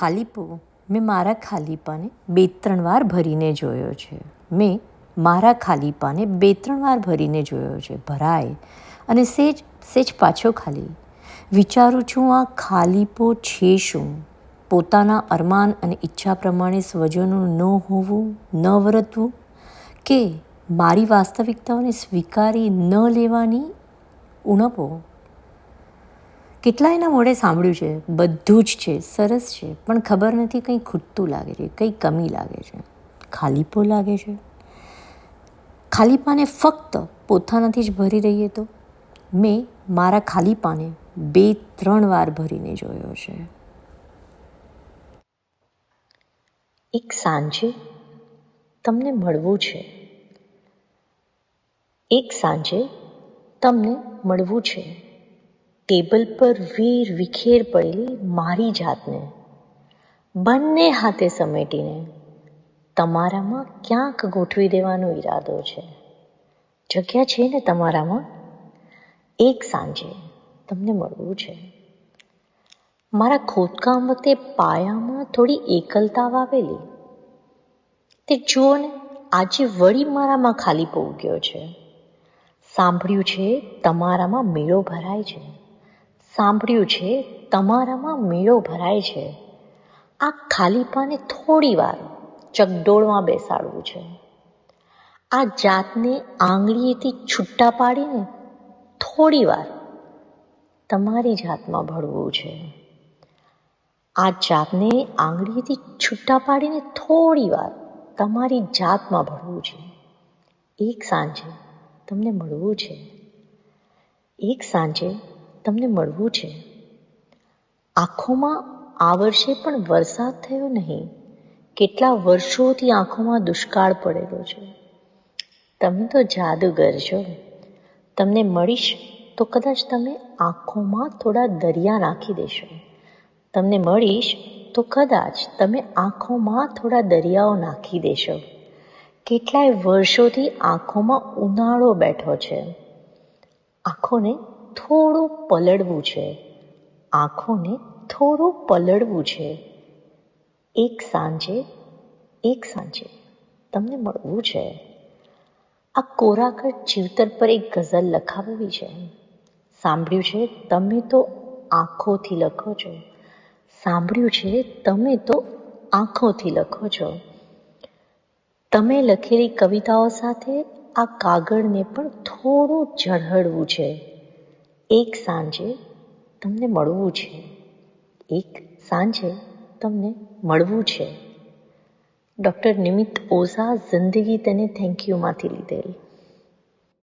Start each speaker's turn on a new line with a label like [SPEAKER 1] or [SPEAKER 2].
[SPEAKER 1] ખાલીપો મેં મારા ખાલીપાને 2-3 વાર ભરીને જોયો છે. મેં મારા ખાલીપાને 2-3 વાર ભરીને જોયો છે. ભરાય અને સેજ પાછો ખાલી. વિચારું છું આ ખાલીપો છે શું? પોતાના અરમાન અને ઈચ્છા પ્રમાણે સ્વજનોનું ન હોવું, ન વર્તવું, કે મારી વાસ્તવિકતાઓને સ્વીકારી ન લેવાની ઉણપો? કેટલાયના મોઢે સાંભળ્યું છે, બધું જ છે, સરસ છે, પણ ખબર નથી કંઈ ખૂટતું લાગે છે, કંઈ કમી લાગે છે, ખાલીપો લાગે છે. ખાલીપાને ફક્ત પોતાનાથી જ ભરી દઈએ તો? મેં મારા ખાલીપાને 2-3 વાર ભરીને જોયો છે. એક સાંજે તમને મળવું છે. એક સાંજે તમને મળવું છે. ટેબલ પર વિખેર પડેલી મારી જાતને બંને હાથે સમેટીને તમારામાં ક્યાંક ગોઠવી દેવાનો ઈરાદો છે. જગ્યા છે ને તમારામાં? એક સાંજે તમને મળવું છે. મારા ખોદકામ વખતે પાયામાં થોડી એકલતા આવેલી, તે જુઓ ને આજે વળી મારામાં ખાલીપો ઉગ્યો છે. સાંભળ્યું છે તમારામાં મેળો ભરાય છે. સાંભળ્યું છે તમારામાં મેળો ભરાય છે. આ ખાલીપાને થોડી વાર ચકડોળમાં બેસાડવું છે. આ જાતને આંગળીએથી છૂટા પાડીને થોડી વાર તમારી જાતમાં ભળવું છે. આ જાતને આંગળીએથી છૂટા પાડીને થોડી વાર તમારી જાતમાં ભળવું છે. એક સાંજે તમને મળવું છે. એક સાંજે તમને મળવું છે. આંખોમાં આ વર્ષે પણ વરસાદ થયો નહીં. કેટલા વર્ષોથી આંખોમાં દુષ્કાળ પડેલો છે. તમે તો જાદુગર છો. તમને મળીશ તો કદાચ તમે આંખોમાં થોડા દરિયા નાખી દેશો. તમને મળીશ તો કદાચ તમે આંખોમાં થોડા દરિયાઓ નાખી દેશો. કેટલાય વર્ષોથી આંખોમાં ઉનાળો બેઠો છે. આંખોને થોડું પલળવું છે. આંખોને થોડું પલળવું છે. એક સાંજે તમને મળવું છે. આ કોરાકટ જીવતર પર એક ગઝલ લખાવવી છે. સાંભળ્યું છે તમે તો આંખોથી લખો છો. સાંભળ્યું છે તમે તો આંખોથી લખો છો. તમે લખેલી કવિતાઓ સાથે આ કાગળને પણ થોડું ઝળહળવું છે. એક સાંજે તમને મળવું છે. એક સાંજે તમને મળવું છે. ડૉક્ટર નિમિત્ત ઓઝા, જિંદગી તને થેન્ક યુમાંથી લીધેલ.